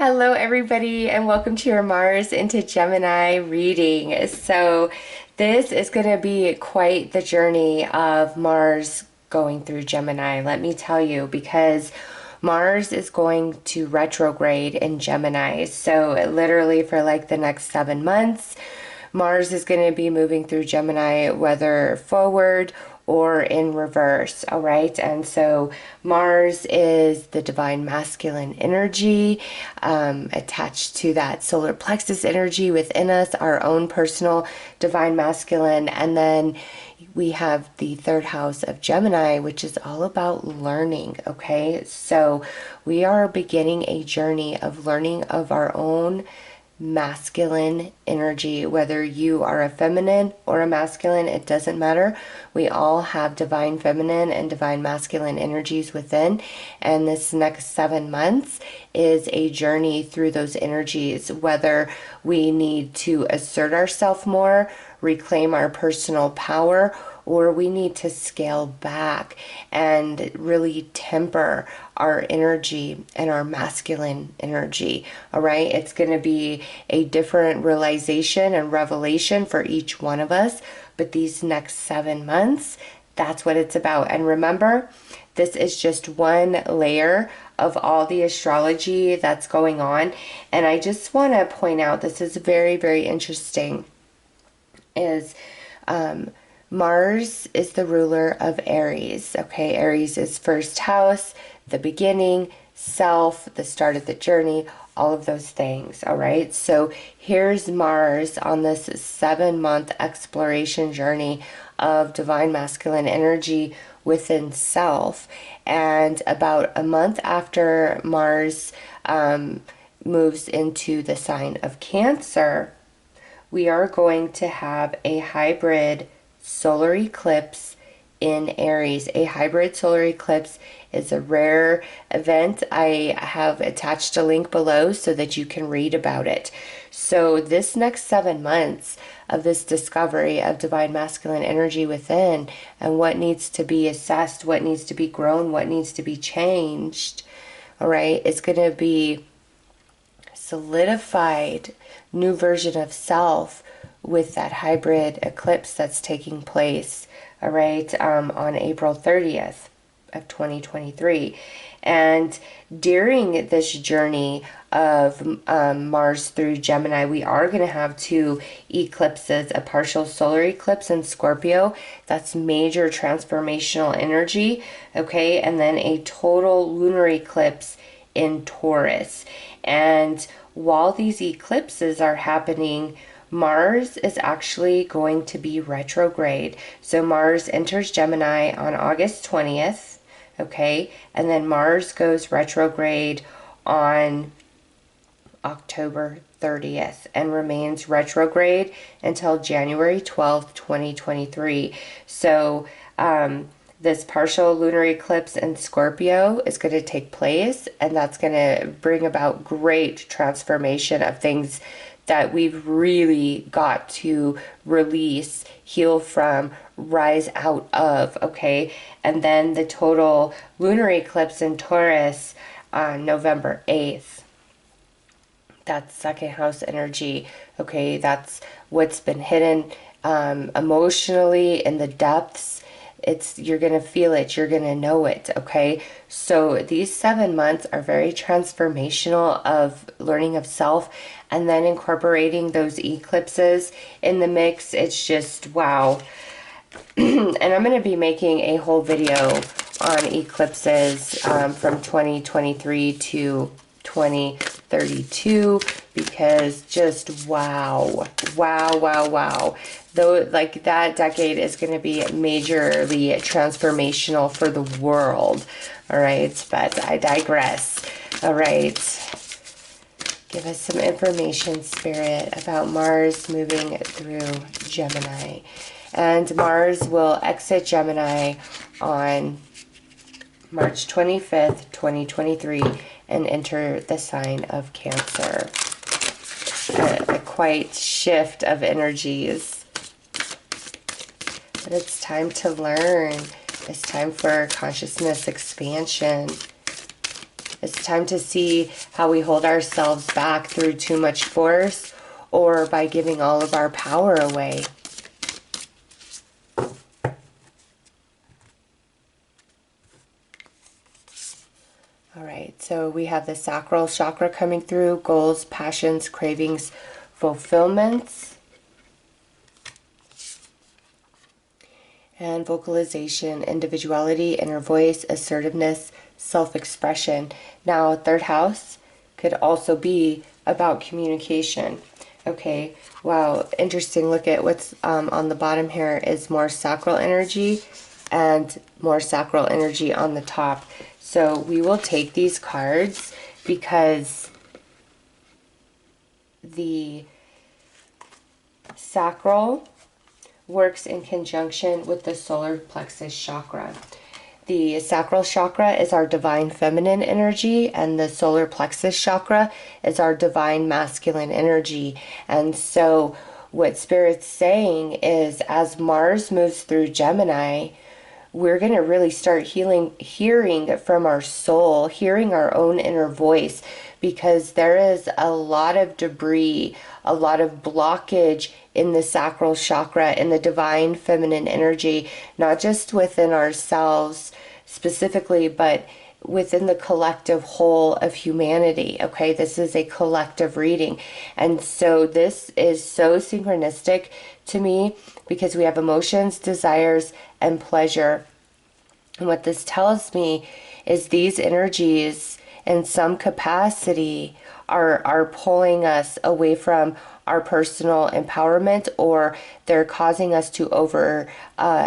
Hello everybody and welcome to your Mars into Gemini reading. So this is going to be quite the journey of Mars going through Gemini, let me tell you, because Mars is going to retrograde in Gemini. So literally for like the next 7 months, Mars is going to be moving through Gemini, whether forward or in reverse. All right. And so Mars is the divine masculine energy, attached to that solar plexus energy within us, our own personal divine masculine. And then we have the third house of Gemini, which is all about learning. Okay. So we are beginning a journey of learning of our own masculine energy. Whether you are a feminine or a masculine, it doesn't matter. We all have divine feminine and divine masculine energies within, and this next 7 months is a journey through those energies, whether we need to assert ourselves more, reclaim our personal power, or we need to scale back and really temper our energy and our masculine energy. All right. It's going to be a different realization and revelation for each one of us. But these next 7 months, that's what it's about. And remember, this is just one layer of all the astrology that's going on. And I just want to point out, this is very, very interesting, is Mars is the ruler of Aries. Okay, Aries is first house, the beginning, self, the start of the journey, all of those things. All right, so here's Mars on this 7 month exploration journey of divine masculine energy within self. And about a month after Mars moves into the sign of Cancer, we are going to have a hybrid solar eclipse in Aries. A hybrid solar eclipse is a rare event. I have attached a link below so that you can read about it. So this next 7 months of this discovery of divine masculine energy within, and what needs to be assessed, what needs to be grown, what needs to be changed, all right, it's going to be solidified new version of self with that hybrid eclipse that's taking place, all right, on April 30th of 2023. And during this journey of Mars through Gemini, we are going to have two eclipses, a partial solar eclipse in Scorpio. That's major transformational energy, okay, and then a total lunar eclipse in Taurus. And while these eclipses are happening, Mars is actually going to be retrograde. So Mars enters Gemini on August 20th, okay? And then Mars goes retrograde on October 30th and remains retrograde until January 12th, 2023. So this partial lunar eclipse in Scorpio is going to take place, and that's going to bring about great transformation of things that we've really got to release, heal from, rise out of, okay? And then the total lunar eclipse in Taurus on November 8th. That's second house energy, okay? That's what's been hidden emotionally in the depths. You're going to feel it, you're going to know it, okay? So these 7 months are very transformational of learning of self, and then incorporating those eclipses in the mix. It's just wow. And I'm going to be making a whole video on eclipses from 2023 to 2032, because just wow. Though, like, that decade is going to be majorly transformational for the world. All right, but I digress. All right, give us some information, Spirit, about Mars moving through Gemini. And Mars will exit Gemini on March 25th, 2023, and enter the sign of Cancer. A quite shift of energies. But it's time to learn. It's time for consciousness expansion. It's time to see how we hold ourselves back through too much force or by giving all of our power away. All right, so we have the Sacral Chakra coming through, goals, passions, cravings, fulfillments, and vocalization, individuality, inner voice, assertiveness, self-expression. Now, third house could also be about communication. Okay, wow, interesting. Look at what's on the bottom here is more sacral energy and more sacral energy on the top. So we will take these cards because the sacral works in conjunction with the solar plexus chakra. The sacral chakra is our divine feminine energy, and the solar plexus chakra is our divine masculine energy. And so what Spirit's saying is, as Mars moves through Gemini, we're going to really start hearing from our soul, hearing our own inner voice, because there is a lot of debris, a lot of blockage in the sacral chakra, in the divine feminine energy, not just within ourselves specifically, but within the collective whole of humanity. Okay, this is a collective reading. And so this is so synchronistic to me because we have emotions, desires, and pleasure. And what this tells me is these energies in some capacity are pulling us away from our personal empowerment, or they're causing us to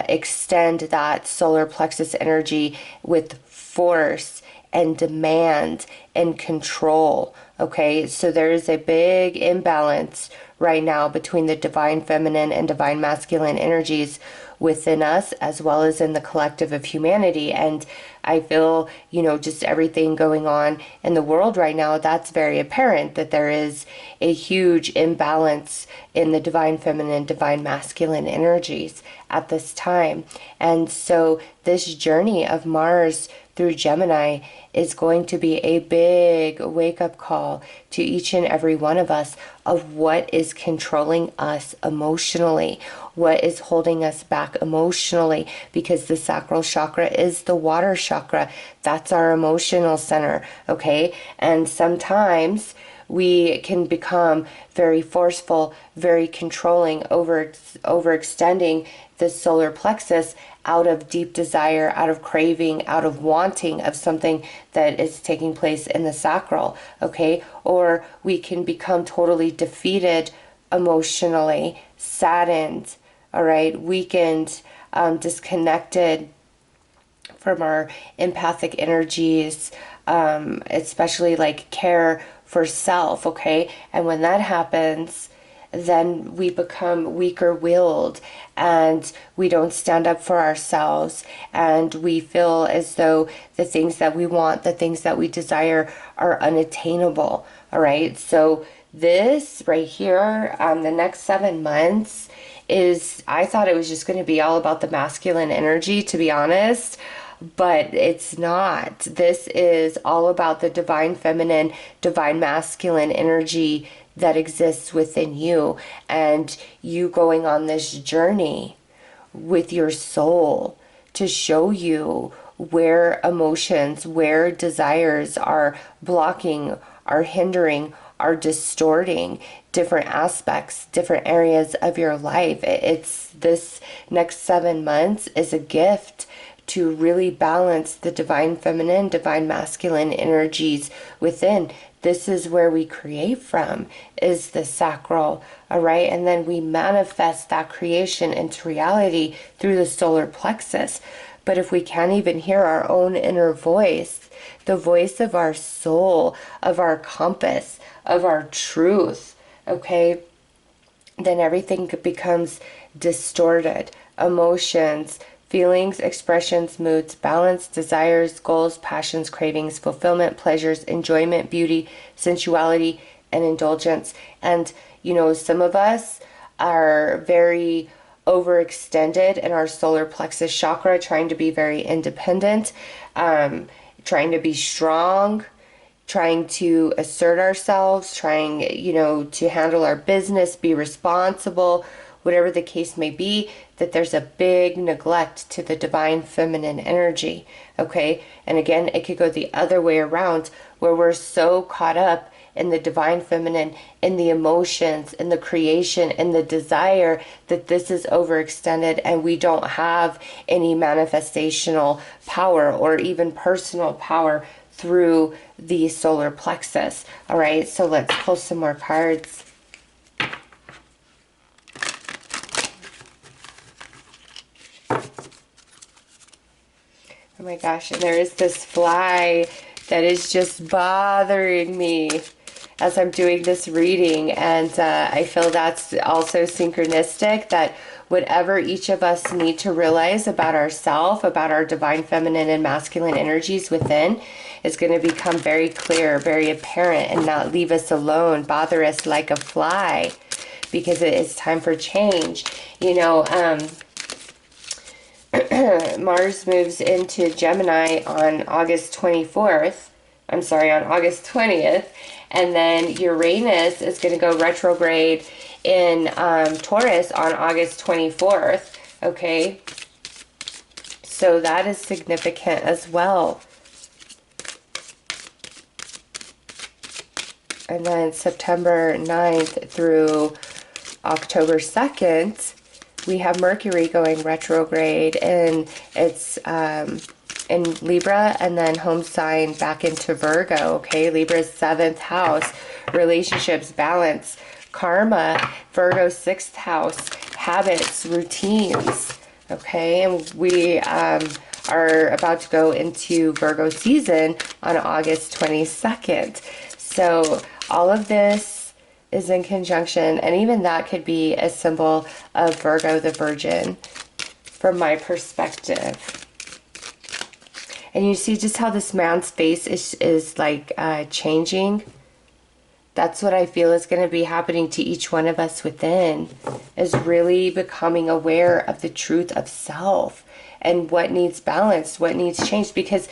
extend that solar plexus energy with force and demand and control. Okay, so there is a big imbalance right now between the divine feminine and divine masculine energies within us, as well as in the collective of humanity. And I feel, just everything going on in the world right now, that's very apparent that there is a huge imbalance in the divine feminine, divine masculine energies at this time. And so this journey of Mars through Gemini is going to be a big wake-up call to each and every one of us of what is controlling us emotionally, what is holding us back emotionally, because the sacral chakra is the water chakra. That's our emotional center, okay? And sometimes we can become very forceful, very controlling, overextending the solar plexus out of deep desire, out of craving, out of wanting of something that is taking place in the sacral, okay? Or we can become totally defeated emotionally, saddened, all right, weakened, disconnected from our empathic energies, especially like care for self, okay? And when that happens, then we become weaker-willed and we don't stand up for ourselves, and we feel as though the things that we want, the things that we desire are unattainable, all right? So this right here, the next 7 months I thought it was just going to be all about the masculine energy, to be honest, but it's not. This is all about the divine feminine, divine masculine energy that exists within you, and you going on this journey with your soul to show you where emotions, where desires are blocking, are hindering, are distorting different aspects, different areas of your life. It's this next 7 months is a gift to really balance the divine feminine, divine masculine energies within. This is where we create from, is the sacral, all right? And then we manifest that creation into reality through the solar plexus. But if we can't even hear our own inner voice, the voice of our soul, of our compass, of our truth, okay, then everything becomes distorted. Emotions, feelings, expressions, moods, balance, desires, goals, passions, cravings, fulfillment, pleasures, enjoyment, beauty, sensuality, and indulgence. And, some of us are very overextended in our solar plexus chakra, trying to be very independent, trying to be strong, trying to assert ourselves, trying, to handle our business, be responsible, whatever the case may be, that there's a big neglect to the divine feminine energy, okay? And again, it could go the other way around, where we're so caught up in the divine feminine, in the emotions, in the creation, in the desire, that this is overextended and we don't have any manifestational power or even personal power through the solar plexus. All right, so let's pull some more cards. Oh my gosh, and there is this fly that is just bothering me as I'm doing this reading, and I feel that's also synchronistic, that whatever each of us need to realize about ourselves, about our divine feminine and masculine energies within, is going to become very clear, very apparent, and not leave us alone, bother us like a fly, because it is time for change. Mars moves into Gemini on August 24th. I'm sorry, on August 20th. And then Uranus is going to go retrograde in Taurus on August 24th. Okay. So that is significant as well. And then September 9th through October 2nd, we have Mercury going retrograde, and it's in Libra, and then home sign back into Virgo, okay? Libra's 7th house, relationships, balance, karma, Virgo's 6th house, habits, routines, okay? And we are about to go into Virgo season on August 22nd. So all of this is in conjunction, and even that could be a symbol of Virgo the Virgin from my perspective. And you see just how this man's face is like changing. That's what I feel is going to be happening to each one of us within, is really becoming aware of the truth of self and what needs balanced, what needs changed. Because,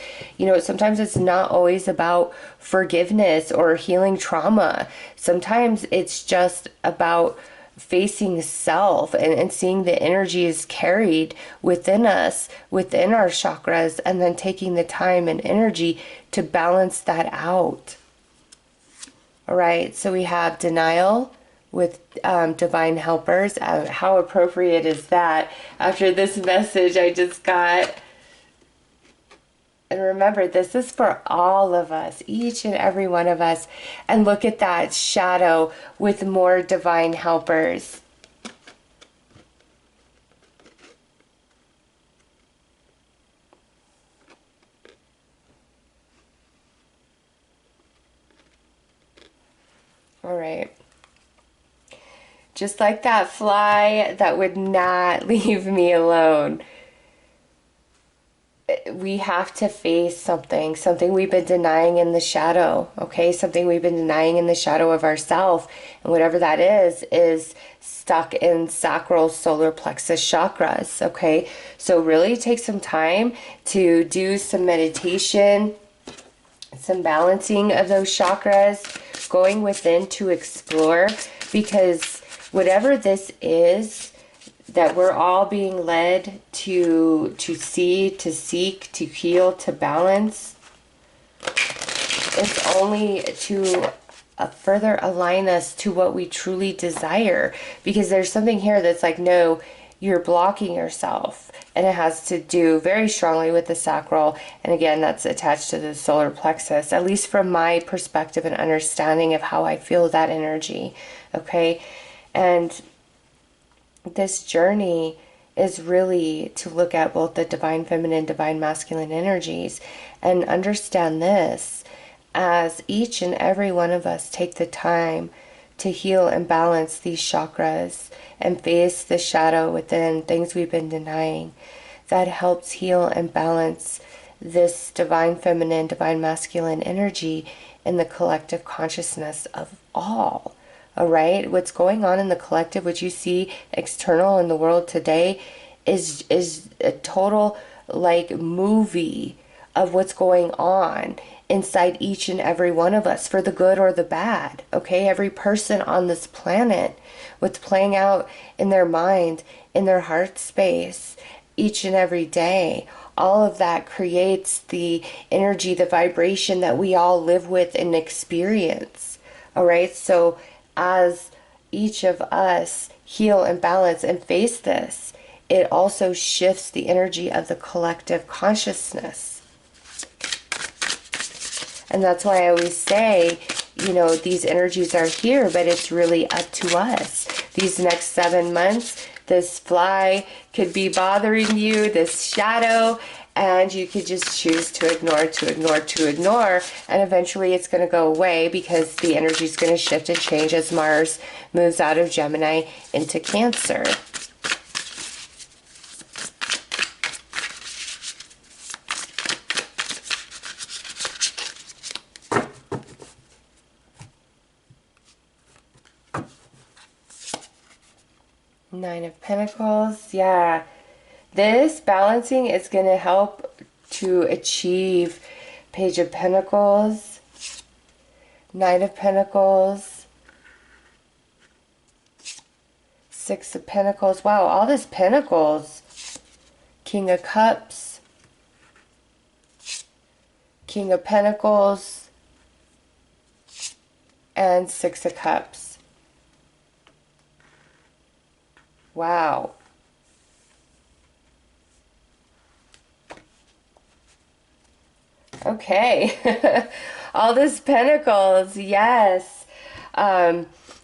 sometimes it's not always about forgiveness or healing trauma. Sometimes it's just about facing self and seeing the energies carried within us, within our chakras, and then taking the time and energy to balance that out. All right, so we have denial with divine helpers. How appropriate is that after this message I just got? And remember, this is for all of us, each and every one of us. And look at that shadow with more divine helpers. All right. Just like that fly that would not leave me alone. We have to face something we've been denying in the shadow, okay? Something we've been denying in the shadow of ourselves. And whatever that is stuck in sacral solar plexus chakras, okay? So really take some time to do some meditation, some balancing of those chakras, going within to explore, because whatever this is that we're all being led to see, to seek, to heal, to balance, it's only to further align us to what we truly desire. Because there's something here that's like, no, you're blocking yourself. And it has to do very strongly with the sacral. And again, that's attached to the solar plexus, at least from my perspective and understanding of how I feel that energy. Okay. And this journey is really to look at both the divine feminine, divine masculine energies, and understand this as each and every one of us take the time to heal and balance these chakras and face the shadow within, things we've been denying. That helps heal and balance this divine feminine, divine masculine energy in the collective consciousness of all. All right, what's going on in the collective, what you see external in the world today, is a total like movie of what's going on inside each and every one of us, for the good or the bad. Okay, every person on this planet, what's playing out in their mind, in their heart space, each and every day, all of that creates the energy, the vibration that we all live with and experience. All right, so as each of us heal and balance and face this, it also shifts the energy of the collective consciousness. And that's why I always say, you know, these energies are here, but it's really up to us. These next 7 months, this fly could be bothering you, this shadow, and you could just choose to ignore, and eventually it's going to go away because the energy is going to shift and change as Mars moves out of Gemini into Cancer. Nine of Pentacles, yeah. This balancing is going to help to achieve Page of Pentacles, Knight of Pentacles, Six of Pentacles. Wow, all this Pentacles. King of Cups, King of Pentacles, and Six of Cups. Wow. Okay. All this Pentacles, yes.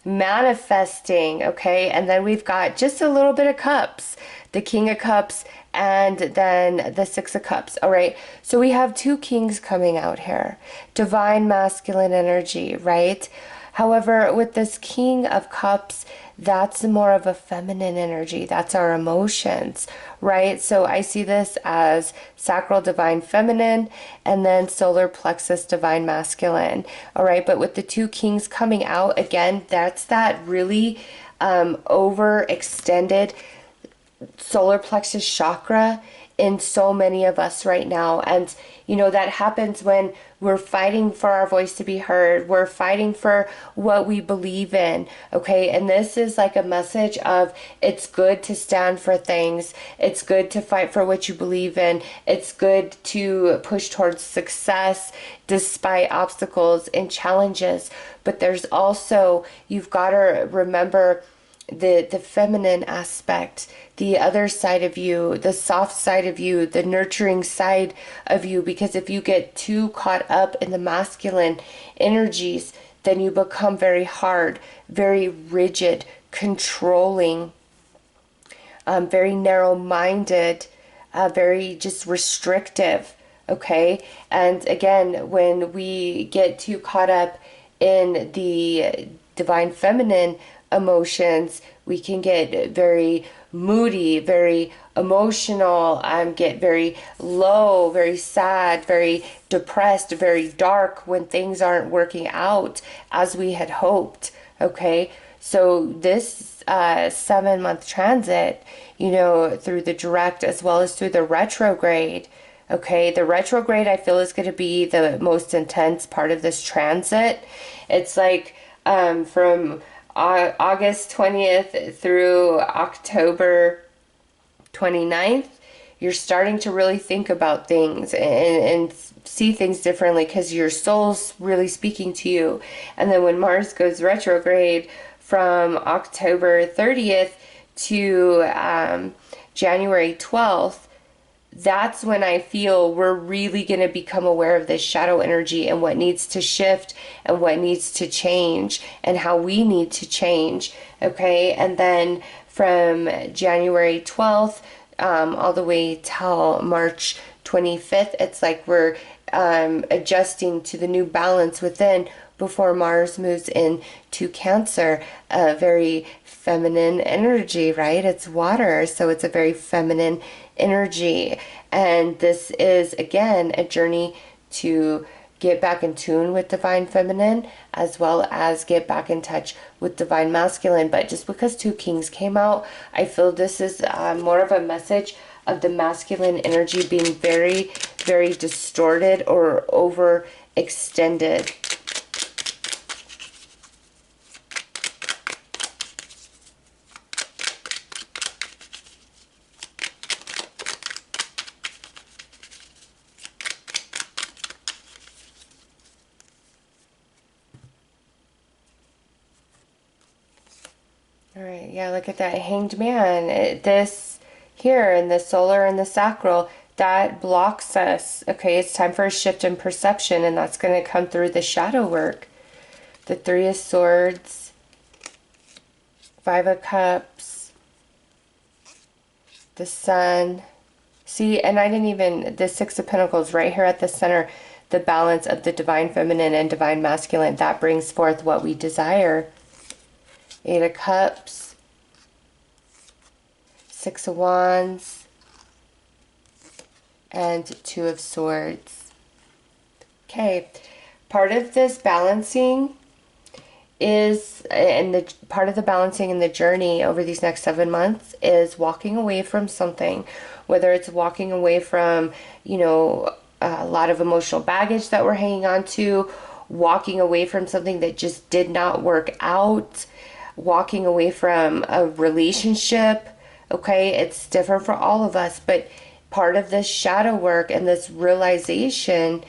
Manifesting, okay? And then we've got just a little bit of Cups. The King of Cups and then the Six of Cups. All right. So we have two kings coming out here. Divine masculine energy, right? However, with this King of Cups, that's more of a feminine energy. That's our emotions, right? So I see this as sacral divine feminine and then solar plexus divine masculine. All right. But with the two kings coming out, again, that's that really overextended solar plexus chakra in so many of us right now. And you know, that happens when we're fighting for our voice to be heard. We're fighting for what we believe in, okay? And this is like a message of it's good to stand for things. It's good to fight for what you believe in. It's good to push towards success despite obstacles and challenges. But there's also, you've got to remember the feminine aspect, the other side of you, the soft side of you, the nurturing side of you, because if you get too caught up in the masculine energies, then you become very hard, very rigid, controlling, very narrow-minded, very just restrictive, okay? And again, when we get too caught up in the divine feminine emotions, we can get very moody, very emotional, get very low, very sad, very depressed, very dark when things aren't working out as we had hoped. Okay, so this 7-month transit, you know, through the direct as well as through the retrograde. Okay, the retrograde I feel is going to be the most intense part of this transit. It's like from August 20th through October 29th, you're starting to really think about things and see things differently because your soul's really speaking to you. And then when Mars goes retrograde from October 30th to January 12th, that's when I feel we're really going to become aware of this shadow energy and what needs to shift and what needs to change and how we need to change. Okay. And then from January 12th all the way till March 25th, it's like we're adjusting to the new balance within before Mars moves into Cancer, a very feminine energy, right? It's water, so it's a very feminine energy. And this is, again, a journey to get back in tune with divine feminine as well as get back in touch with divine masculine. But just because two kings came out, I feel this is more of a message of the masculine energy being very, very distorted or over extended. All right, yeah, look at that Hanged Man. This here in the solar and the sacral, that blocks us. Okay, it's time for a shift in perception, and that's going to come through the shadow work. The Three of Swords, Five of Cups, the Sun. See, and I didn't even, the Six of Pentacles right here at the center, the balance of the divine feminine and divine masculine, that brings forth what we desire. Eight of Cups, Six of Wands, and Two of Swords. Okay, part of this balancing is, and the part of the balancing in the journey over these next 7 months is walking away from something, whether it's walking away from, you know, a lot of emotional baggage that we're hanging on to, walking away from something that just did not work out, walking away from a relationship. Okay, it's different for all of us, but part of this shadow work and this realization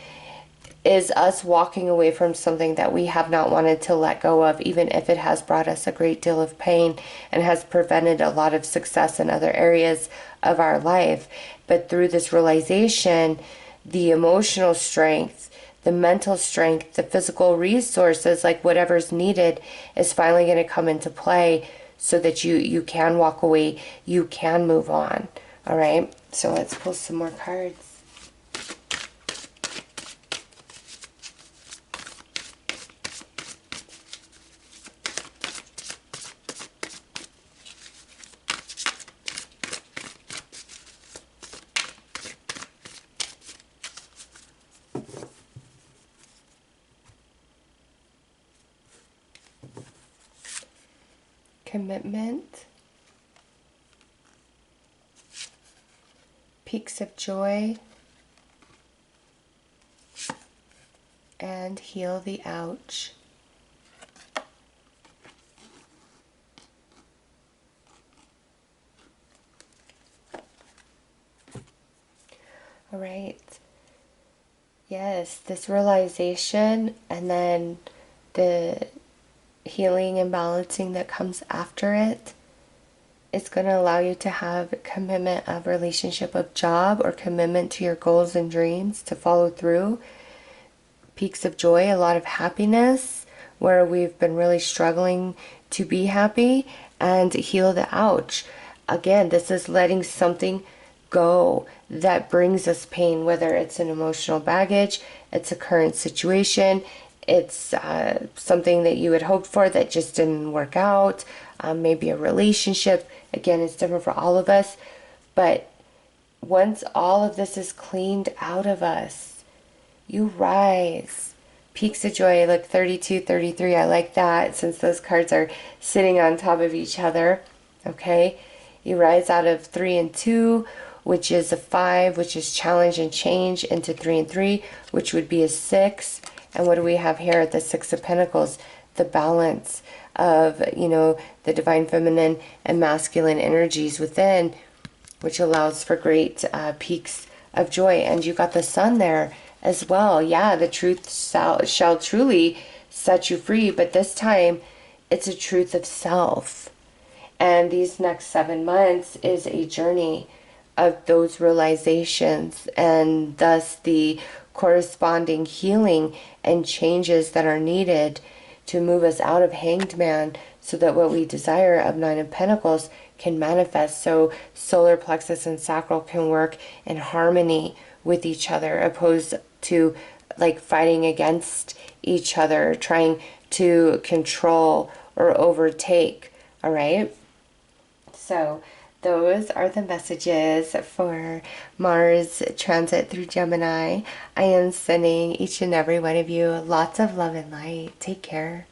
is us walking away from something that we have not wanted to let go of, even if it has brought us a great deal of pain and has prevented a lot of success in other areas of our life. But through this realization, the emotional strength, the mental strength, the physical resources, like whatever's needed, is finally going to come into play so that you can walk away, you can move on. All right, so let's pull some more cards. Commitment, peaks of joy, and heal the ouch. All right. Yes, this realization and then the healing and balancing that comes after it is going to allow you to have commitment of relationship of job or commitment to your goals and dreams to follow through. Peaks of joy, a lot of happiness where we've been really struggling to be happy, and heal the ouch. Again, this is letting something go that brings us pain, whether it's an emotional baggage, it's a current situation, it's something that you had hoped for that just didn't work out, maybe a relationship. Again, it's different for all of us, but once all of this is cleaned out of us, you rise. Peaks of joy, like 32, 33, I like that since those cards are sitting on top of each other. Okay, you rise out of 3 and 2, which is a 5, which is challenge and change, into 3 and 3, which would be a 6. And what do we have here at the Six of Pentacles? The balance of, you know, the divine feminine and masculine energies within, which allows for great peaks of joy. And you got the Sun there as well. Yeah, the truth shall truly set you free, but this time it's a truth of self. And these next 7 months is a journey of those realizations, and thus the corresponding healing and changes that are needed to move us out of Hanged Man, so that what we desire of 9 of Pentacles can manifest, so solar plexus and sacral can work in harmony with each other, opposed to like fighting against each other, trying to control or overtake. All right, so those are the messages for Mars transit through Gemini. I am sending each and every one of you lots of love and light. Take care.